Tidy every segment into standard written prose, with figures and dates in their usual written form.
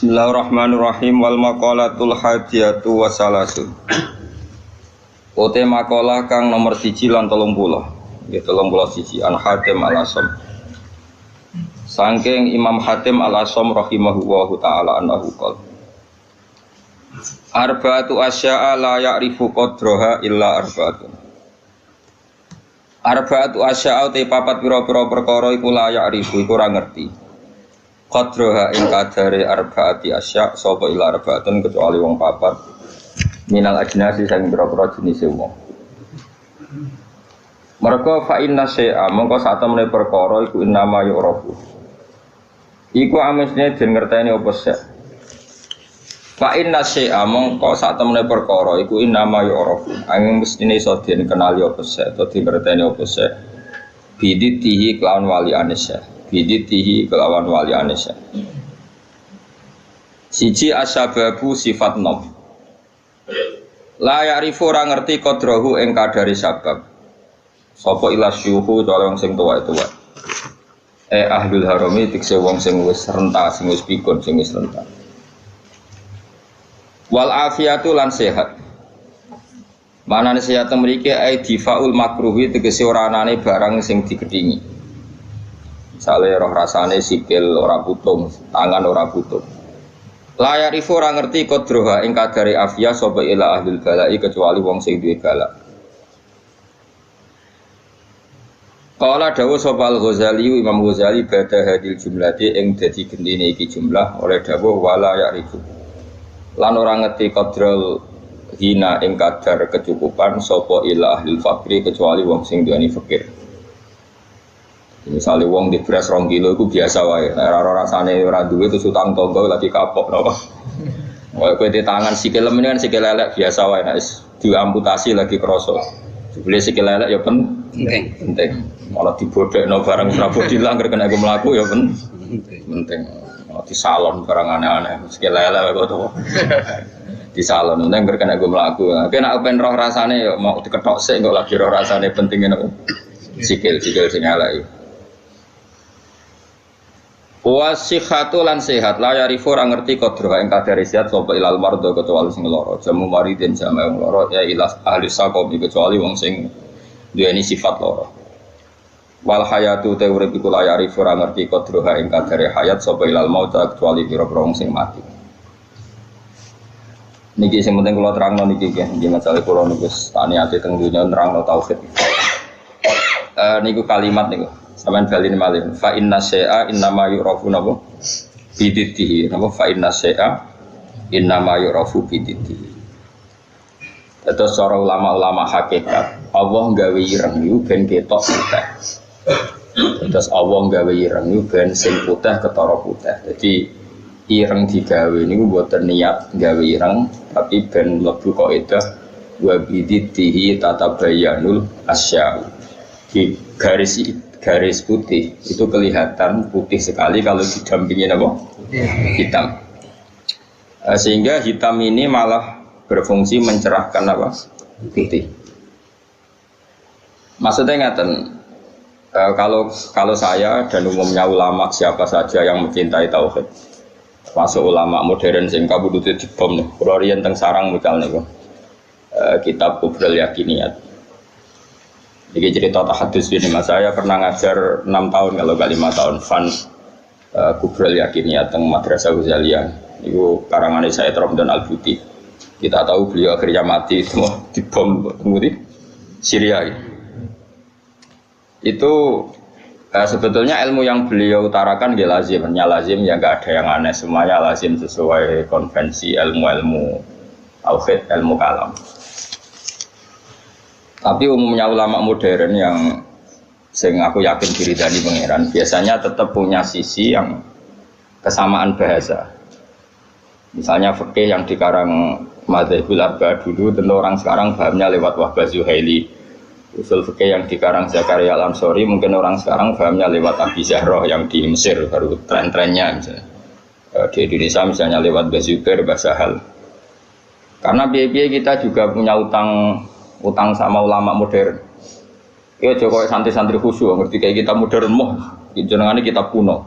Bismillahirrahmanirrahim wal maqalatul hadiyatu wasalasun. Ote makalah kang nomor 1 lan 30. Nggih 31 An Hatim Al-Asam. Saking Imam Hatim Al-Asam rahimahullahu taala annahu qol. Arba'atu asya'a la ya'rifu qadraha illa arba'atun. Arba'atu asya'a te papat pira-pira perkara iku la ya'rifu iku ora ngerti. Qadraha ing kadare arba'ati asya' sapa ila arba'atun kecuali wong papat minal ajnasi sing pira-pira jenis wong. Mergo fa inna syai'a mongko sak temene perkara iku innama yu'rafu. Iku amesne den ngerteni apa sek. Fa inna syai'a mongko sak temene perkara iku innama yu'rafu. Angin mestine iso den kenali apa sek utawa dingerteni apa sek. Biditihi kelawan wali anisya. Biditihi kelawan wali anisya. Siji asyababu sifat nom. La ya'rifu ora ngerti qadrahu ing kadari sabab. Sapa ila syuhu wong sing tuwa-tuwa. Ahlul harami tikse wong sing wis renta, sing wis pikun, sing wis renta. Wal afiatu lan sehat. Manane sehat mriki ai difaul makruhi tegese ora anane barang sing digedhingi. Misale roh rasane sikil ora putung, tangan ora putung. La ya'rifu ora ngerti qadraha ing kadare afia sapa ila ahlul balai kecuali wong sing duwe balak. Qala dawu sapa Al-Ghazali Imam Ghazali bada hadil jumlati ing dadi gendine iki jumlah oleh dawuh wala ya'rifu. Lan ora ngerti qadral hina ing kadar kecukupan sapa ila ahlul fakri kecuali wong sing duweni fakir. Misalnya wong di beras 2 kilo itu biasa wae. Ora rasane ora duwe terus utang tonggo lagi kapok napa. Kowe di tangan sikil lem ini kan sikil lelek biasa wae nek diamputasi lagi kroso. Jebule sikil lelek ya penting. Malah dibodhekno barang Prabu dilanggar kena aku mlaku ya penting. Malah di salon barang aneh-aneh sikil lelek kok to. Di salon nang kena aku mlaku. Tapi nek ben roh rasane ya mau diketok sik kok lagi roh rasane pentingnya sikil sing elek. Wasihatu lan sehat la yarifu ora ngerti qadra ing kadare sehat sapa ilal mardo kecuali sing lara jamu maridin jamae wong lara ya ilas ahli saqom kecuali wong sing duweni sifat lara wal hayatu te urip iku la yarifu ora ngerti qadra ing kadare hayat sapa ilal maut kecuali pira-pira wong sing mati. Niki sing penting kula terangno niki nggih masalah kula niku tani ati teng dunya nerangno tauhid. Niku kalimat niku sampeyan baline malih fa inna syai'a innama yu'rafu napa biditihi napa fa inna syai'a innama yu'rafu biditihi. Terus cara ulama-ulama hakikat Allah gawe ireng niku ben ketok putih. Terus Allah gawe ireng niku ben sing putih ketara putih. Jadi ireng digawe niku mboten niat gawe ireng tapi ben mlebu kaidah wa biditihi tatabayyanul asya'. Di garis putih itu kelihatan putih sekali kalau didampingi apa? Hitam. Sehingga hitam ini malah berfungsi mencerahkan apa? Putih. Maksudnya ngaten, kalau saya dan umumnya ulama siapa saja yang mencintai tauhid, masuk ulama modern sing kabudute dibom nih, kula riyen teng sarang misalnya niku. Kitab Kubrul Yakiniyat. Ini cerita tahadus ini mas, saya pernah ngajar 6 tahun kalau gak 5 tahun Fan Kubrul Yakiniyat teng Madrasah Ghazaliyah. Itu karangan Sayyid Ramdan Al-Buti. Kita tahu beliau akhirnya mati semua dibom di Syria. Itu sebetulnya ilmu yang beliau utarakan dia lazimnya lazim ya nggak ada yang aneh, semuanya lazim sesuai konvensi ilmu tauhid, ilmu kalam. Tapi umumnya ulama modern yang sing aku yakin diridani pangeran biasanya tetap punya sisi yang kesamaan bahasa. Misalnya fikih yang dikarang Madzhabul Arba dulu tentu orang sekarang pahamnya lewat Wahbah Zuhaili. Usul fikih yang dikarang Zakaria Al-Ansori mungkin orang sekarang pahamnya lewat Abi Zahroh yang di Mesir baru tren-trennya misalnya. Di Indonesia misalnya lewat Bazubair, Basahal. Karena biaya kita juga punya utang sama ulama modern. Ya Jokowi santri-santri khusyuk ngerti kayak kita modern moh, jenengannya kita kuno.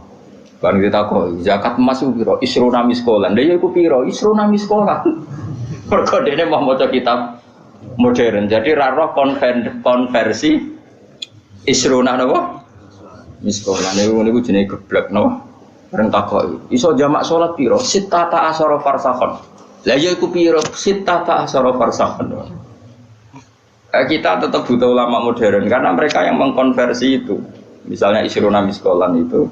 Barang ditakoni, zakat emas ku piro? Isruna miskolan. Lha ya iku piro? Isruna miskolan. Mergo dene mau maca kitab modern. Jadi ra roh konversi isruna napa? Miskolan niku jenenge geblek napa? Bareng takoki, iso jamak salat piro? Sittata asyara farsakhon. Lah ya iku piro? Sittata asyara farsakhon. Kita tetap butuh ulama modern karena mereka yang mengkonversi itu. Misalnya isruna miskolan itu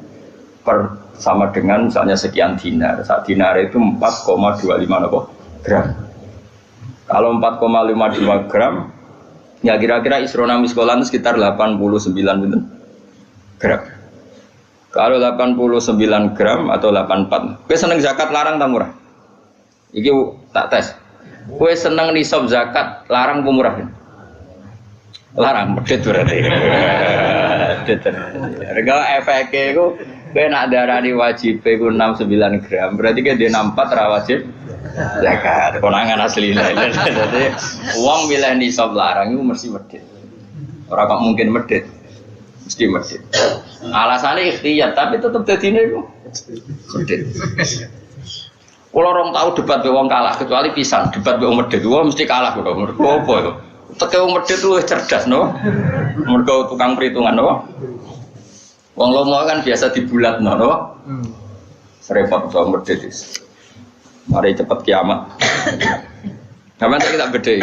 sama dengan misalnya sekian dinar. Saat dinar itu 4,25 gram. Kalau 4,52 gram, ya kira-kira isrona miskolan sekitar 89 gram. Kalau 89 gram atau 84, kowe seneng zakat larang tak murah? Iki tak tes. Kowe seneng nisab zakat larang apa murah? Larang, medhit berarti. Medhit. Rega efeke iku kowe nak darani wajib iku 69 gram, berarti ke dia 64 ra wajib zakat. Konangan asline. Dadi wong milih nisab larang iku mesti medhit. Ora kok mungkin medhit. Mesti medhit. Alasannya ikhtiyar, tapi tetep dadine iku medhit. Kalau orang tahu debat be wong kalah kecuali pisan debat be wong medhit, wong mesti kalah kok. Mergo apa ya? Teke wong medhit luwih cerdas no. Mergo tukang perhitungan no. Wong lomo kan biasa dibulatno no. Repot wong medhit wis. Mari cepet kiamat. Sampeyan kita bedhei.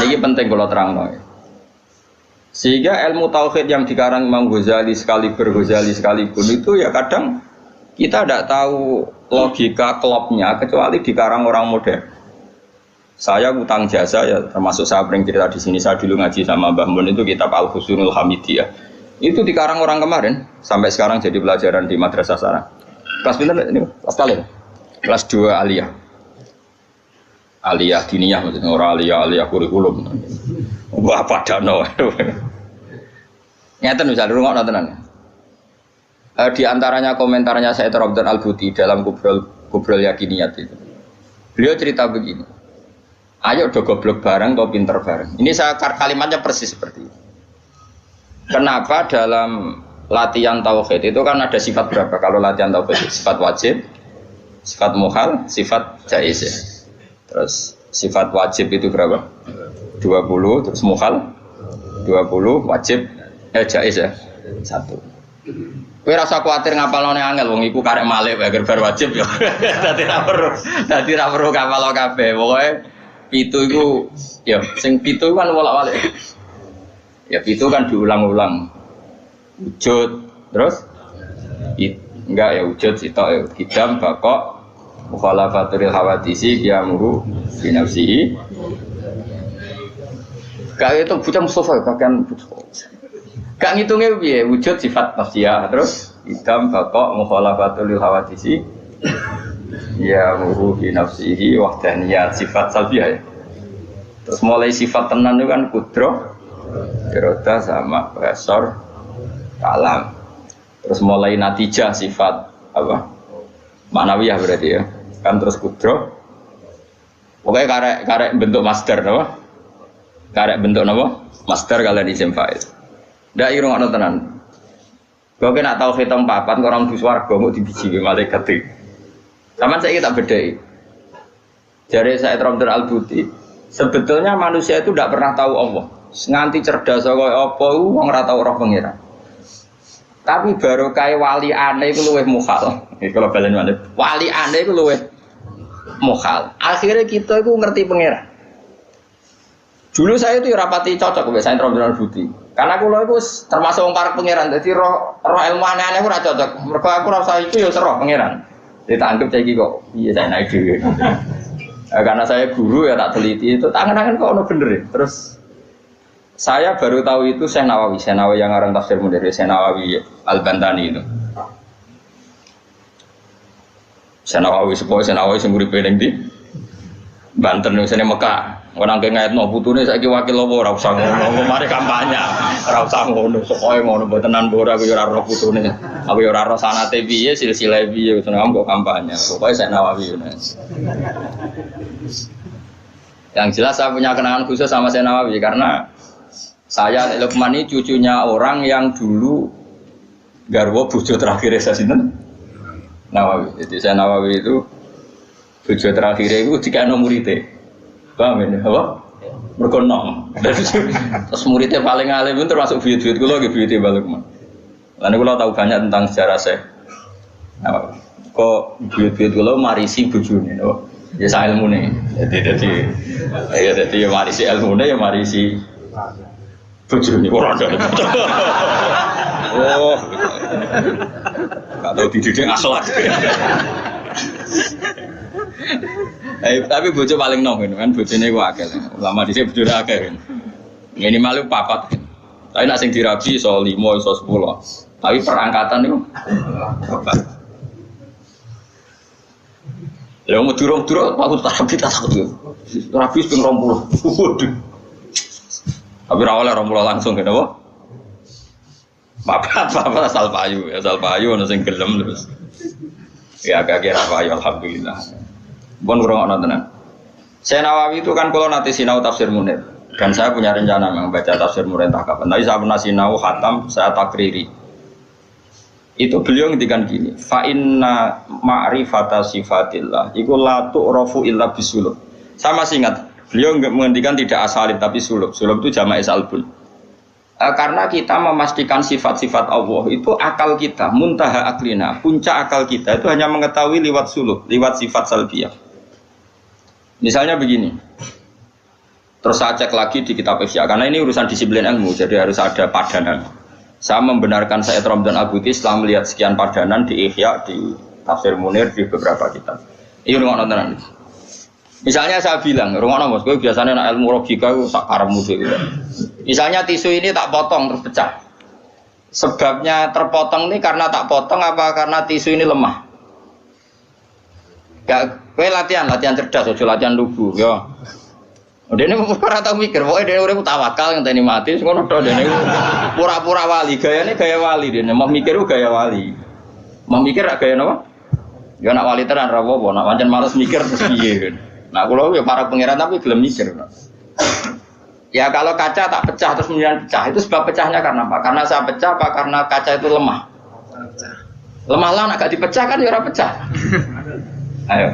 Ini penting kalau terangno. Sehingga ilmu tauhid yang dikarang Imam Ghazali sekalipun itu ya kadang kita tidak tahu logika klopnya kecuali dikarang orang modern. Saya utang jasa ya termasuk saya sering cerita di sini, saya dulu ngaji sama Mbah Mun itu kitab Al-Husnul Hamidiyah. Itu dikarang orang kemarin sampai sekarang jadi pelajaran di madrasah sana. Kelas pinten ini? Kelas kali. Kelas 2 aliyah. Aliyah diniyah maksudnya orang aliyah kurikulum. Wah padano. Ngeten bisa dirungokno tenan. Di antaranya komentarnya Said Rabdan Al-Buti dalam Kubrul Yakiniyat itu. Beliau cerita begini. Ayo do goblok bareng atau pinter bareng. Ini saya kalimatnya persis seperti ini. Kenapa dalam latihan tauhid itu kan ada sifat berapa? Kalau latihan tauhid sifat wajib, sifat muhal, sifat jaiz ya. Terus sifat wajib itu berapa? 20, terus muhal 20, wajib jaiz ya. 1. Kowe rasa kuwatir ngapalane angel wong iku karek malih wae bar wajib ya. Dadi ra perlu ngapal kabeh. Pokoke pitu iku ya sing pitu kan wolak-walik. Ya pitu kan diulang-ulang. Wujud terus enggak ya wujud sitok ya hidam bakok mukhalafatul hawadisi qiyamuhu fi nafsihi. Kayak itu bocah Mustafa bahkan gak ngitungnya piye wujud sifat nafsiyah terus idam bakok mukhalafatul hawadisi ya muruhi nafsihi wahdaniyat sifat salbiyah ya. Terus mulai sifat tenan itu kan kudroh iroda sama basor kalam. Terus mulai natijah sifat apa ma'nawiyah berarti ya kan terus kudroh pokoknya karek bentuk masdar no? Karek bentuk apa? Masdar kalian isim fa'il. Ndak irung ana tenan. Kok nek tau hitung papat kok orang swarga kok dibiji malaikat iki. Saman saiki tak bedheki. Jare Said Rabdul Al-Buti, sebetulnya manusia itu tidak pernah tahu Allah. Nganti cerdas kaya apa wong ora tau roh pangeran. Tapi baru kaya wali aneh iku luwih mukhal. Iki kalau balen maneh. Wali aneh iku luwih mukhal. Akhirnya kita iku ngerti pangeran. Dulu saya itu rapati cocok mbek Said Rabdul Al-Buti. Karena aku itu termasuk orang para pangeran, jadi roh ilmu aneh-aneh aku tidak cocok. Mereka aku rasa itu ya roh pangeran. Jadi tak anggap saya kok, iya saya naik dulu. Karena saya guru ya tak teliti itu tangan-tangan kok ono bener ya. Terus saya baru tahu itu Syekh Nawawi yang orang tafsir modern, Syekh Nawawi Al-Bantani itu. Syekh Nawawi semburi pening di Banten ning Mekah. Orang ke ngaitno putune saiki wakil apa ora usah ngono, mari kampanye. Ora usah ngono, pokoke ngono mbotenan ora aku ya ora roh putune. Aku ya ora roh sanate piye, silsilah piye, seneng kok kampanye. Pokoke Syekh Nawawi. Yang jelas saya punya kenangan khusus sama Syekh Nawawi karena saya Lukman ini cucunya orang yang dulu garwa bojo terakhir saya sinten Nawawi. Jadi saya Nawawi itu bojo terakhir itu dikano muridé. Paham ya? Apa? Mergo nom. Terus muridnya paling alim pun termasuk buyut-buyut kula nggih buyute balik men. Lan kula tahu banyak tentang sejarah saya. Nawawi. Kok buyut-buyut kula marisi bojone, no. Ya sak ilmune. Jadi ya marisi ilmune ya marisi bojone ora ada. Oh. Enggak tahu dididik akhlak. Tapi bojo paling nom kan bojone ku akeh. Ulama dhisik bojone akeh kan. Minimal 4. Tapi nek sing dirabi iso 5 iso 10. Tapi perangkatan niku bapak. Lha mau durung-durung aku terapi tak takut. Rabi ping 20. Waduh. Tapi ra oleh 20 langsung kenapa? Bapak asal payu ana sing gelem terus. Ya agak kira payu alhamdulillah. Pun ngrungokno tenan. Saya Nawawi itu kan kalau nanti sinau tafsir Munir dan saya punya rencana membaca tafsir Munir entah kapan. Tapi saya pernah sinau khatam, saya takriri. Itu beliau ngendikan gini, fa inna ma'rifata sifatillah iku la tu'rafu illa bisulub. Saya masih ingat, beliau menghentikan tidak asalib tapi sulub. Sulub itu jamak salbun. Karena kita memastikan sifat-sifat Allah itu akal kita, muntaha aklina, puncak akal kita itu hanya mengetahui lewat sulub, lewat sifat salbiyah. Misalnya begini, terus saya cek lagi di kitab Ihya, karena ini urusan disiplin ilmu, jadi harus ada padanan. Saya membenarkan Sayyid Ramdan Al-Buti setelah melihat sekian padanan di Ihya, di Tafsir Munir, di beberapa kitab. Ini rumah nontonan. Misalnya saya bilang, rumah nonton, gue biasanya nak ilmu logika itu tak karemu gitu. Misalnya tisu ini tak potong terus pecah. Sebabnya terpotong ini karena tak potong apa karena tisu ini lemah? Gak, gue latihan cerdas, ojo latihan lugu, ya. Dia ini pura tahu mikir, pokoknya dia udah tawakal yang tadi mati, ngono do dia ini pura-pura wali, gayanya gaya wali dia, mau mikir gaya wali, mau mikir gaya apa? Ya nak wali tenan rawopo, nak pancen malas mikir terus piye. Nah kalau ya para pangeran tapi belum mikir. Ya kalau kaca tak pecah terus kemudian pecah, itu sebab pecahnya karena apa? Karena saya pecah apa karena kaca itu lemah? Lemah lah, nak gak dipecah kan ya ora pecah. Ayo,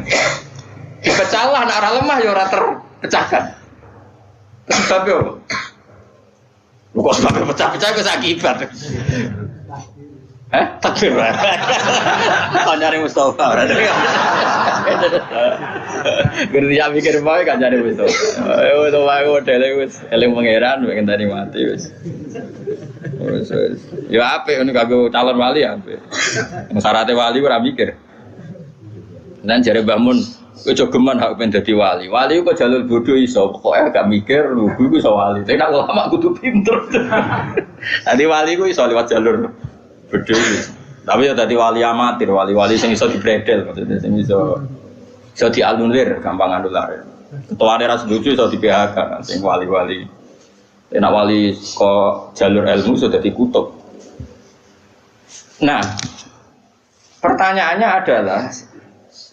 dipecah lah, nak ora lemah ya ora terpecahkan. Sebabnya apa? Lu kok sebabnya pecah-pecah ke akibat? Takbir. Kau nyari Mustafa. Gerti ya mikir bae kan nyari Mustafa. Itu wae modele wis eling pangeran pengen tadi mati wis. Wis. Ya apik ngono kanggo calon wali apik. Syaratnya wali ora mikir. Nan jare Mbah Mun kowe jogeman hak pengen dadi wali. Wali kok jalur bodoh iso, pokoke gak mikir lugu iku iso wali. Tapi nek ulama kudu pinter. Dadi wali ku iso lewat jalur bodoh. Tapi ya dadi wali amatir, wali-wali sing iso dibredel maksudnya sing iso dianulir gampang anulir. Ketuane ra setuju iso di PHK sing wali-wali. Nek wali kok jalur ilmu sudah dikutuk. Nah, pertanyaannya adalah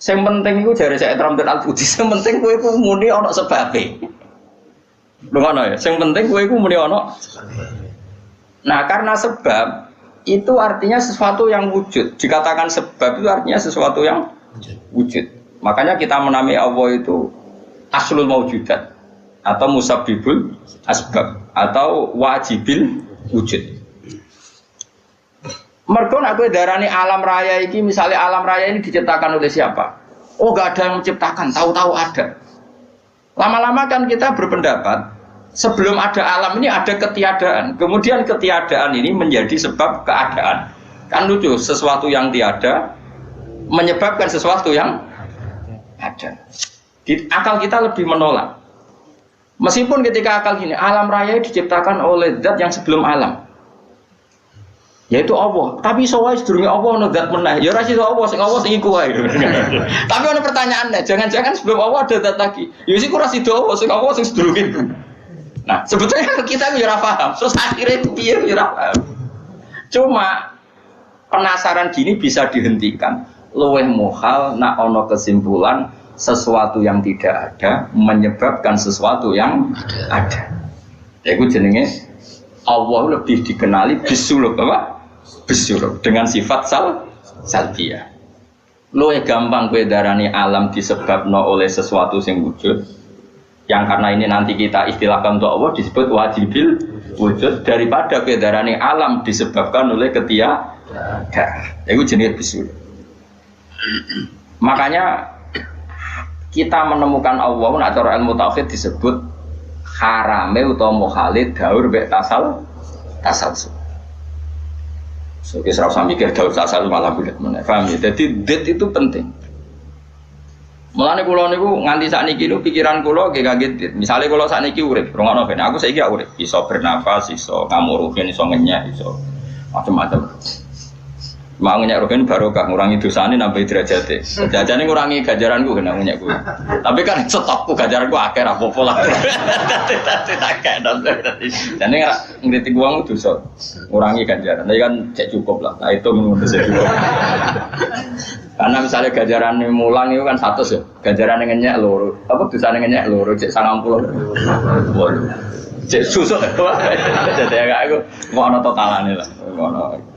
yang penting itu dari Sayyid Ramdan Al-Buti, yang penting kowe iku muni ana sebabe. Lho ngono ya, yang penting kowe iku muni ana. Nah, karena sebab itu artinya sesuatu yang wujud. Dikatakan sebab itu artinya sesuatu yang wujud. Makanya kita menamai Allah itu aslul maujudat atau musabbibul asbab atau wajibil wujud. Mergo nek kowe darani alam raya iki, misalnya alam raya ini diciptakan oleh siapa? Oh, enggak ada yang menciptakan, tahu-tahu ada. Lama-lama kan kita berpendapat sebelum ada alam ini ada ketiadaan. Kemudian ketiadaan ini menjadi sebab keadaan. Kan lucu, sesuatu yang tiada menyebabkan sesuatu yang ada. Akal kita lebih menolak. Meskipun ketika akal gini, alam raya diciptakan oleh zat yang sebelum alam. Yaitu Allah, tapi soalnya sedurunge Allah ono zat meneh. Ya ora iso Allah sing iku wae. Tapi ono pertanyaannya, jangan-jangan sebelum Allah ada zat lagi. Ya sik ora sida Allah sing sedurunge itu. Nah, sebetulnya kita ya ora paham. Terus akhirnya piye ya ora paham. Cuma penasaran gini bisa dihentikan. Luweh muhal nak ono kesimpulan sesuatu yang tidak ada menyebabkan sesuatu yang ada. Yaiku jenenge Allah lebih dikenali bisuluk apa? bisyuruh dengan sifat salbiyah. Luwih gampang kowe darani alam disebabno oleh sesuatu sing wujud. Yang karena ini nanti kita istilahkan untuk Allah disebut wajibil wujud daripada kowe darani alam disebabkan oleh ketiadaan. Itu jenis bisyuruh. Makanya kita menemukan Allah nak cara ilmu tauhid disebut harame utawa mukhalid daur mek tasalsul. So, kita harus mikir daur tasalsul malah bulat mana. Paham ya? Jadi det itu penting. Mulane kula niku nganti sakniki niku pikiran kula nggih kaget dit. Misale kula sakniki urip, rungokno ben aku saiki urip, iso bernapas, iso ngamuruhin, iso ngenyek, iso macam-macam. Mau ngenyek roken barokah ngurangi dosane nambah derajate. Jajane ngurangi ganjaranku kena ngenyekku. Tapi kan stokku ganjaranku akeh ra apa-apa lah. Tak dong. Jane ngritik wong dosa. Ngurangi ganjaran. Tapi kan cek cukup lah. Nah itu menurut saya cukup. Karena misalnya ganjaran mulang itu kan 100 ya. Ganjaran ngenyek loro. Apa dosane ngenyek loro cek 90. Waduh. Cek susuk. Jadi aku mau ana totalane lah. Ngono.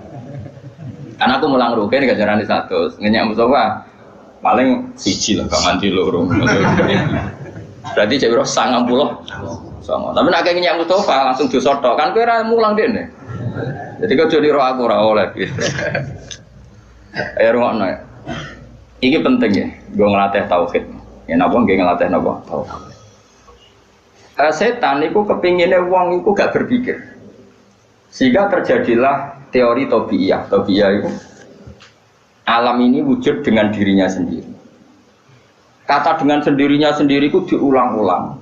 Karena aku mulang rugen ganjaran 100, ngenyek Mustafa paling siji lah, gak nganti loro. Berarti cek biro 90. Tapi nak ngenyek Mustafa langsung disotok kan kowe ora mulang dene. Jadi kau jadi roh aku ora oleh. Ayo rungokno. Iki penting ya, gue ngelatih tauhid. Ya napa nggih ngelatih napa tauhid. Setan itu kepinginnya wong itu gak berpikir. Sehingga terjadilah teori tabiiyah. Tabiiyah itu alam ini wujud dengan dirinya sendiri. Kata dengan sendirinya sendiri itu diulang-ulang.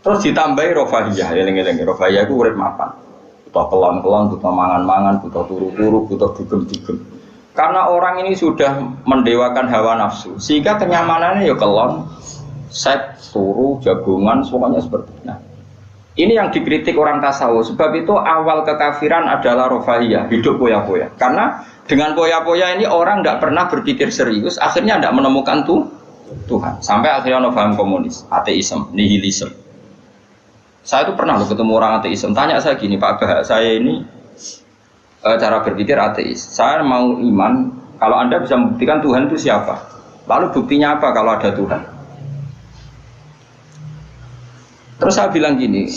Terus ditambahi rofahiyah, eling-eling. Rofahiyah itu urip mapan. Butuh kelon-kelon, butuh mangan-mangan, butuh turu-turu, butuh dugem-dugem. Karena orang ini sudah mendewakan hawa nafsu, sehingga kenyamanannya ya kelon, set, turu, jagungan, semuanya seperti itu. Nah, ini yang dikritik orang tasawuf. Sebab itu awal kekafiran adalah rofahiyah, hidup poya-poya. Karena dengan poya-poya ini orang tidak pernah berpikir serius, akhirnya tidak menemukan Tuhan. Sampai akhirnya ono paham komunis, ateisme, nihilisme. Saya itu pernah loh ketemu orang ateisme. Tanya saya gini, Pak Bah, saya ini cara berpikir ateis. Saya mau iman, kalau Anda bisa membuktikan Tuhan itu siapa? Lalu buktinya apa kalau ada Tuhan? Terus saya bilang gini,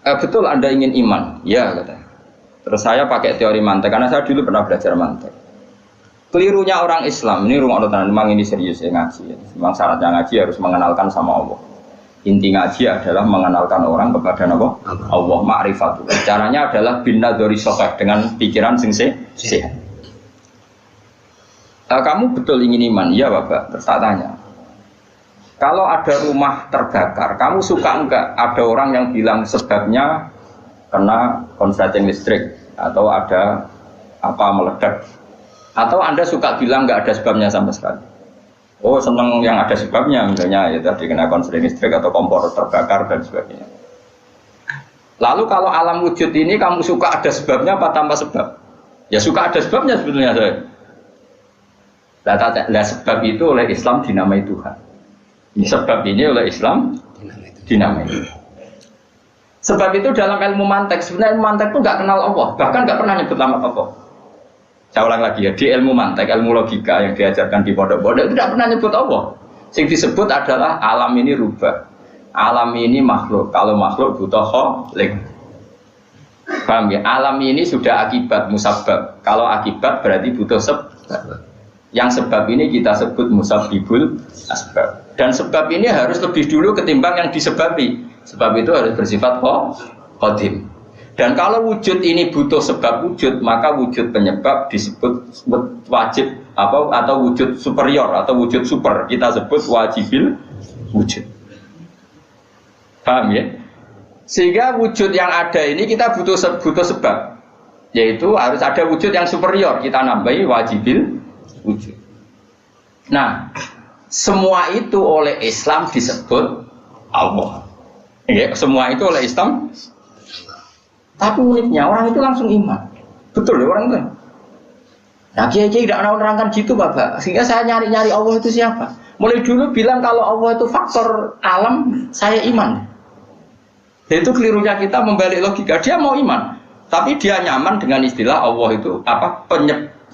betul Anda ingin iman? Ya, katanya. Terus saya pakai teori mantek, karena saya dulu pernah belajar mantek. Kelirunya orang Islam, ini rumah Allah, memang ini serius ya ngaji. Memang syaratnya ngaji harus mengenalkan sama Allah. Inti ngaji adalah mengenalkan orang kepada Allah, ma'rifatul. Caranya adalah binadori sokeh, dengan pikiran sing sehat. Kamu betul ingin iman? Iya Bapak. Terus tak tanya, kalau ada rumah terbakar, kamu suka enggak ada orang yang bilang sebabnya kena konsleting listrik atau ada apa meledak? Atau Anda suka bilang enggak ada sebabnya sama sekali? Oh seneng yang ada sebabnya, misalnya ya tadi kena konsleting listrik atau kompor terbakar dan sebagainya. Lalu kalau alam wujud ini kamu suka ada sebabnya apa tanpa sebab? Ya suka ada sebabnya sebetulnya saya. Nah sebab itu oleh Islam dinamai Tuhan. Ini sebab ini oleh Islam dinamai. Sebab itu dalam ilmu mantek, sebenarnya ilmu mantek itu nggak kenal Allah, bahkan nggak pernah nyebut nama Allah. Saya ulang lagi ya, di ilmu mantek, ilmu logika yang diajarkan di pondok-pondok itu tidak pernah nyebut Allah. Yang disebut adalah alam ini rubah, alam ini makhluk. Kalau makhluk butuh khalik. Paham ya? Alam ini sudah akibat musabbab. Kalau akibat berarti butuh sebab. Yang sebab ini kita sebut musabbibul asbab. Dan sebab ini harus lebih dulu ketimbang yang disebabi. Sebab itu harus bersifat qadim. Dan kalau wujud ini butuh sebab wujud, maka wujud penyebab disebut wajib atau wujud superior atau wujud super. Kita sebut wajibil wujud. Paham ya? Sehingga wujud yang ada ini kita butuh sebab. Yaitu harus ada wujud yang superior. Kita nambahi wajibil wujud. Nah, semua itu oleh Islam disebut Allah. Ya, semua itu oleh Islam. Tapi uniknya orang itu langsung iman. Betul ya orang itu. Nah kiai-kiai tidak mau menerangkan gitu Bapak. Sehingga saya nyari-nyari Allah itu siapa. Mulai dulu bilang kalau Allah itu faktor alam, saya iman. Itu kelirunya kita membalik logika. Dia mau iman. Tapi dia nyaman dengan istilah Allah itu apa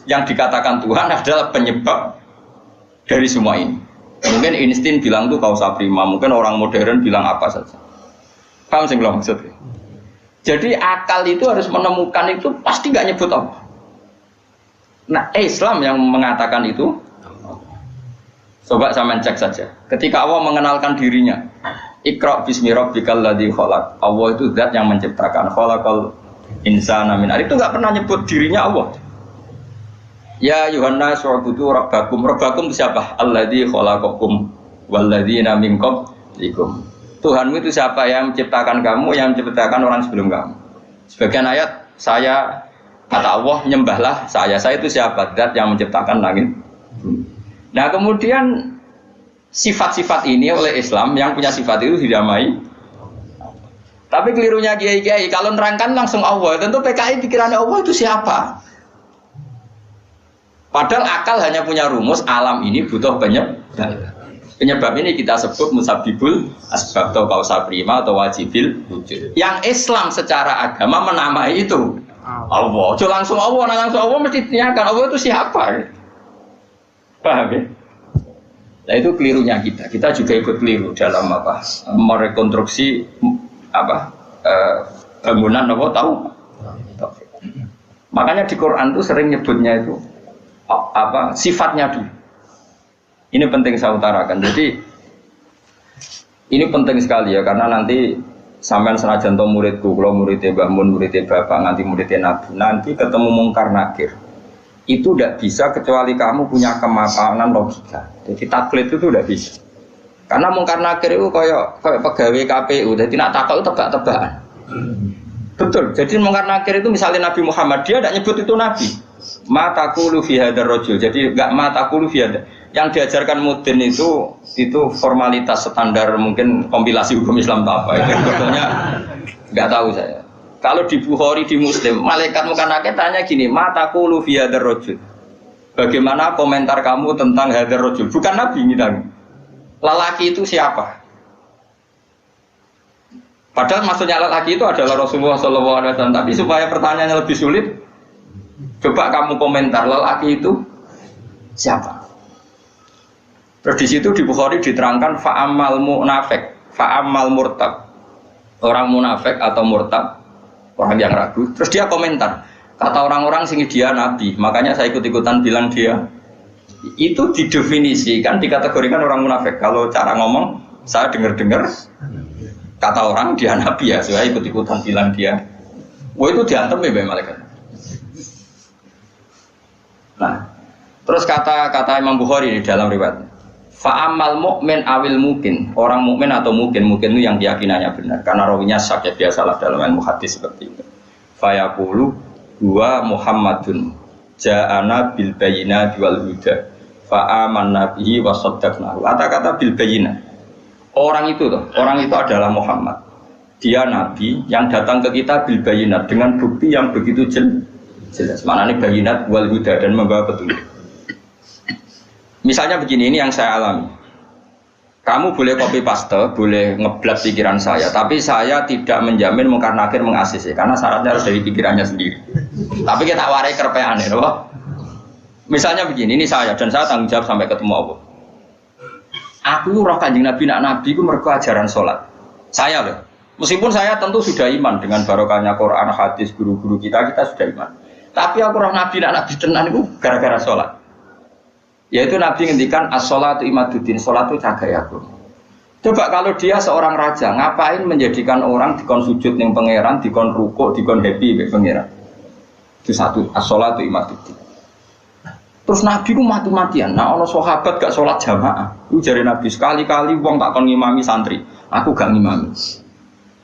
yang dikatakan Tuhan adalah penyebab dari semua ini. Mungkin Einstein bilang itu kausa prima, mungkin orang modern bilang apa saja. Paham sih belum maksudnya? Jadi akal itu harus menemukan itu pasti nggak nyebut Allah. Nah Islam yang mengatakan itu, coba sampean cek saja. Ketika Allah mengenalkan dirinya, Iqra bismi rabbikal ladzi khalaq. Allah itu zat yang menciptakan, khalaqal insana min ar. Itu nggak pernah nyebut dirinya Allah. Ya Yuhanna su'budu rabbakum. Rabbakum itu siapa? Alladzi khalaqakum walladzina min qablikum. Tuhanmu itu siapa? Yang menciptakan kamu, yang menciptakan orang sebelum kamu. Sebagian ayat saya kata Allah nyembahlah saya itu siapa? Zat yang menciptakan langit. Nah kemudian sifat-sifat ini oleh Islam yang punya sifat itu didamai. Tapi kelirunya kiai-kiai kalau nerangkan langsung Allah, tentu PKI pikirannya Allah itu siapa? Padahal akal hanya punya rumus alam ini butuh penyebab. Penyebab ini kita sebut musabibul asbab atau kausa prima atau wajibil wujud. Yang Islam secara agama menamai itu Allah. Jangan langsung Allah, langsung Allah mesti ditanyakan Allah itu siapa? Paham ya? Nah itu kelirunya kita. Kita juga ikut keliru dalam apa? Merekonstruksi apa? Bangunan apa tahu? Makanya di Quran itu sering nyebutnya itu apa? Sifatnya dulu. Ini penting saya utarakan. Jadi ini penting sekali ya karena nanti sampean senajan to muridku, kalau muridnya Mbah Mun, muridnya Bapak, nanti muridnya Nabi, nanti ketemu mungkar nakir. Itu tidak bisa kecuali kamu punya kemapanan logika. Jadi taklid itu tidak bisa. Karena mungkar nakir itu kayak pegawai KPU, jadi nak takut itu tebak-tebakan. Betul. Jadi mungkar nakir itu misalnya Nabi Muhammad, dia tidak nyebut itu Nabi. Ma taqulu fi hadzal rajul. Jadi enggak ma taqulu fi hadzal. Yang diajarkan Mudin itu formalitas standar mungkin kompilasi hukum Islam apa itu sebetulnya nggak tahu saya. Kalau di Bukhari di Muslim malaikat mungkar nakir tanya gini, ma taqulu fi hadzal rajul. Bagaimana komentar kamu tentang hadzal rajul? Bukan Nabi ngitang. Lelaki itu siapa? Padahal maksudnya lelaki itu adalah Rasulullah SAW. Tapi supaya pertanyaannya lebih sulit, coba kamu komentar lelaki itu siapa? Terus di situ di Bukhari diterangkan fa'amal munafik, fa'amal murtab. Orang munafik atau murtab, orang yang ragu. Terus dia komentar, kata orang-orang sing dia nabi, makanya saya ikut-ikutan bilang dia. Itu didefinisikan, dikategorikan orang munafik. Kalau cara ngomong, saya dengar-dengar kata orang dia nabi ya, saya ikut-ikutan bilang dia. Wah itu diantem ya malaikat. Nah, terus kata Imam Bukhari di dalam riwayat. Fa'amal mu'min awil mungkin, orang mukmin atau mungkin itu yang keyakinannya benar. Karena rawinya syak ya biasalah dalam ilmu hadis seperti itu. Fayaqulu huwa Muhammadun ja'ana bil bayyinati wal huda. Fa'amanna bihi wa saddaqnahu. Kata-kata bil bayyinah. Orang itu adalah Muhammad. Dia nabi yang datang ke kita bil bayyinat dengan bukti yang begitu jelas. Maknanya bayyinat wal huda dan membawa petunjuk. Misalnya begini, ini yang saya alami. Kamu boleh copy paste, boleh ngeblat pikiran saya, tapi saya tidak menjamin mungkar nakir mengasis, karena syaratnya harus dari pikirannya sendiri. Tapi kita warai kerpean ya, loh. Misalnya begini, ini saya dan saya tanggung jawab sampai ketemu Allah. Aku roh Kanjeng Nabi nak nabi itu mergo ajaran sholat. Saya loh. Meskipun saya tentu sudah iman dengan barokahnya Quran, hadis, guru-guru kita sudah iman. Tapi aku roh nabi nak nabi tenan itu gara-gara sholat. Yaitu Nabi ngendikan as-sholatu imaduddin, sholat itu cagai aku. Coba kalau dia seorang raja, ngapain menjadikan orang dikon sujud ning pangeran, dikon rukuk, dikon happy mbek pangeran. Itu satu, as-sholatu imaduddin. Terus Nabi ku mati-matian. Nah ana sahabat gak sholat jamaah. Ku jare Nabi sekali-kali wong tak kon ngimami santri, aku gak ngimami.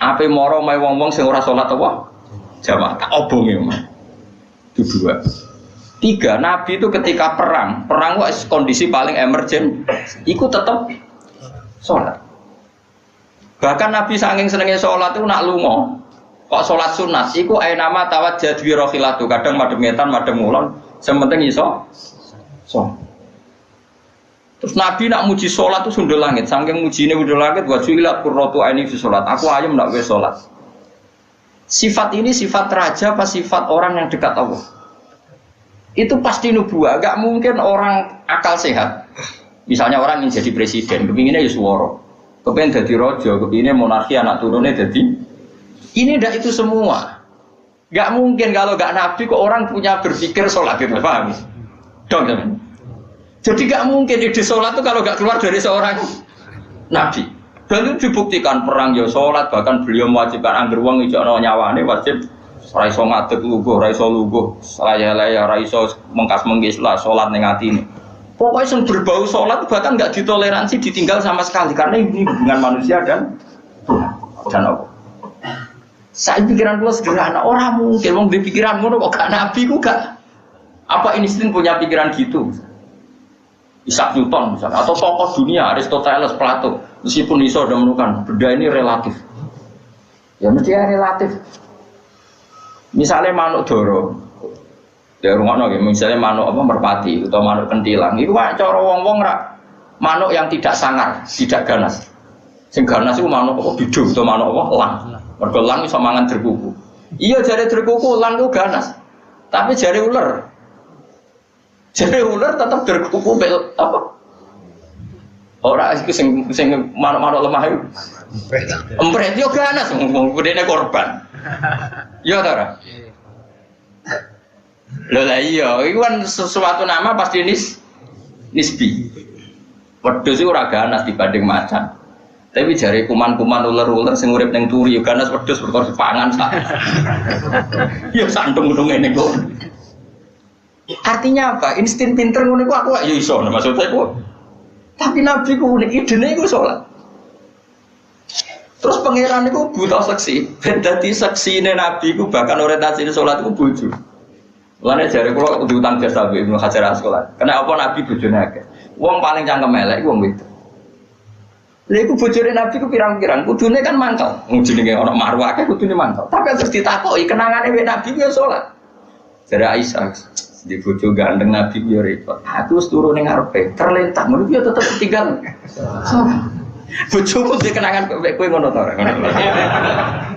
Ape moro mae wong-wong sing ora sholat apa? Jamaah tak obonge mah. Itu dua. Tiga, Nabi itu ketika perang itu kondisi paling emergen, ikut tetap sholat. Bahkan Nabi saking senengnya sholat itu nak lungo, kok sholat sunat, iku nama tawat jadwi rohilatu, kadang madem ngetan, madem ngulon, sementing iso sholat. Terus Nabi nak muji sholat itu sundul langit, saking muji ini sundul langit, wajulat kurrotu ini di sholat, aku ayam nak wes sholat. Sifat ini sifat raja apa sifat orang yang dekat Allah? Itu pasti nubuah. Gak mungkin orang akal sehat. Misalnya orang ingin jadi presiden, kepinginnya Yusworo, kepingin jadi rojo, kepinginnya monarki anak turunnya jadi. Ini ndak itu semua. Gak mungkin kalau gak nabi kok orang punya berpikir sholat itu, paham? Dong, teman. Jadi gak mungkin ide sholat itu kalau gak keluar dari seorang nabi. Dan itu dibuktikan perang ya sholat, bahkan beliau mewajibkan angger wong ijo ana nyawane wajib ora iso ngadeg luguh, ora iso luguh, laya-laya ora iso mengkas-mengkis lah salat ning atine. Pokoknya yang berbau sholat bahkan nggak ditoleransi ditinggal sama sekali karena ini hubungan manusia dan Tuhan Allah. Saya pikiran gue sederhana, orang mungkin mau di pikiran gue kok gak nabi gue gak apa Einstein punya pikiran gitu. Isaac Newton misalnya, atau tokoh dunia Aristoteles, Plato, meskipun iso sudah menemukan benda ini relatif, ya mesti relatif. Misalnya manuk doro, ya rumah nongki, misalnya manuk apa merpati atau manuk kentilang, itu kan cara wong-wong rak manuk yang tidak sangar, tidak ganas. Sing ganas itu manuk apa bidung atau manuk apa elang, mergelang iso mangan derkuku. Iya jari derkuku elang itu ganas, tapi jari ular. Jadi ular tetap berkuku apa? Orang itu sing manuk-manuk lemah itu. Empret yo ganas wong gedene korban. Yo ta ora? Lho lah iya, iku kan sesuatu nama pasti nisbi. Wedhus iku ora ganas dibanding macan. Tapi jare kuman-kuman ular-ular sing urip ning turi yo ganas wedhus perkara pangan sak. Yo santung-untung ngene kok. Artinya apa? Insting pinter ngono iku aku ya iso maksudnya iku. Tapi nabi ku unik idene iku salat. Terus pangeran iku buta seksi. Ben dadi seksine nabi ku bahkan orientasine salat iku bojo. Lane jare kula diutang jasa Ibnu Hajar Asqalani. Kena apa nabi bojone akeh. Wong paling cangkem elek iku wong wedok. Lha iku bojone nabi ku pirang-pirang kudune kan mangkel. Wong jenenge ana marwah akeh kudune mangkel. Tapi terus ditakoki kenangane wek nabi ku salat. Jare Aisyah di bojo gandeng nabi yo repot. Aku wis turu ning ngarepe, terlentang ngono yo tetep tinggal. Bojoku dhe kenangan kowe ngono to ora.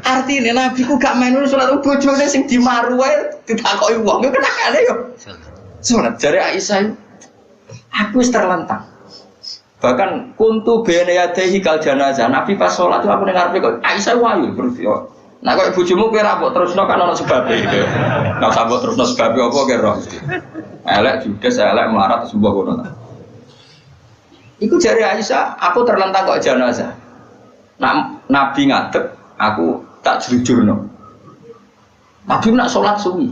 Artine nabi ku gak main salat bojone sing dimaru wae ditakoki wong yo kenangane yo. Salat jare Aisyah aku wis terlentang. Bahkan kuntu bene yadehi kal janazah. Nabi pas salat aku ning ngarepe kok Aisyah wayu terus yo. Nah kok bojomu kowe ra mbok terusno kan ana sebabe gitu. Nek sambok terusno sebabe apa ki roh. Elek judes elek melarat sebuah ngono ta. Iku jare Aisyah, aku terlentang kok jenazah. Nak Nabi ngadeg, aku tak jujurno. Nabi nak salat suwi.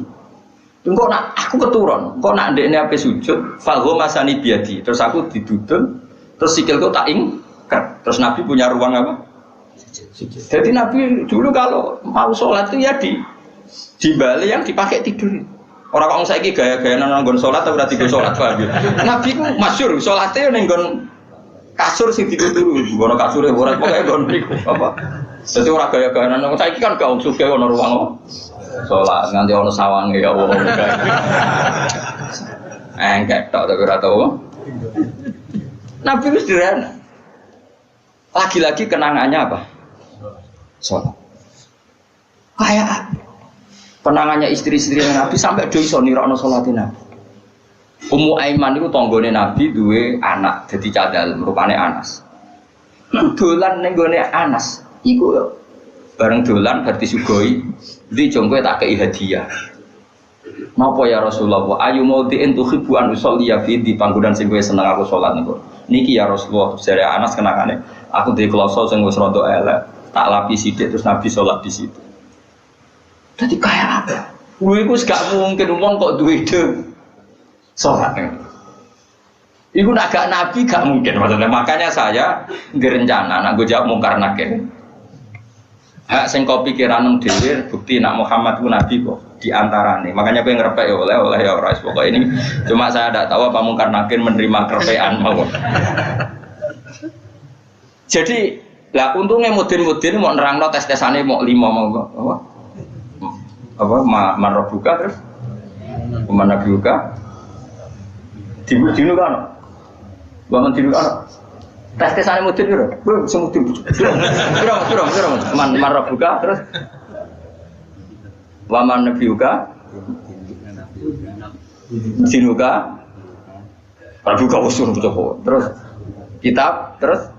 Engko nak aku keturun, kok nak ndekne ape sujud, falho masani biadi. Terus aku didudul, terus sikilku tak ingker. Terus Nabi punya ruang apa? Jadi Nabi dulu kalau mau sholat itu ya di bali yang dipakai tidur. Orang kalau saya gaya-gaya nonggon sholat atau berarti sholat pagi. Nabi ku masyhur sholatnya nonggon kasur sing tidur dulu. Gono kasur ya orang pokoknya gon apa. Jadi orang gaya-gaya nonggon saya kan gak usah gaya ono ruang sholat nganti ono sawang ya Allah. Enggak tak tapi rata apa. Nabi itu sederhana. Lagi-lagi kenangannya apa? Sholat. Kayak kenangannya istri-istri Nabi sampai do iso nirakno salate Nabi. Ummu Aiman itu tanggane Nabi duwe anak dadi cadal rupane Anas. Dolan ning gone Anas iku bareng dolan bar disugoi ndi jongkoe tak kei hadiah. Napa ya Rasulullah ayu maudhi'in tuhibbu an usolli fi di panggonan sing kowe seneng aku salat niku. Niki ya Rasulullah jare Anas kenangane aku di kloso sing wis rada elek tak lapis sithik terus Nabi salat di situ. Dadi kaya apa? Kuwi iku gak mungkin wong kok duwe ide salat. Iku nak gak Nabi gak mungkin maksudnya. Makanya saya direncana nak go jawab mungkar nakir. Hak sing kok pikiran dhewe bukti nak Muhammad ku nabi kok di antarane. Makanya kowe ngrepek ya oleh ya ora pokoke ini cuma saya ndak tahu apa mungkar nakir menerima kerpean mawon. Jadi lah untungnya mudin-mudin mau nerangno tes-tesane mau 5 mau apa marbuka terus mana buka dinu kan bangun dinu kan tes-tesane mudin piro bro sing mudin piro marbuka terus Waman nabiuka sinuka Prabu kau suruh coba terus kitab terus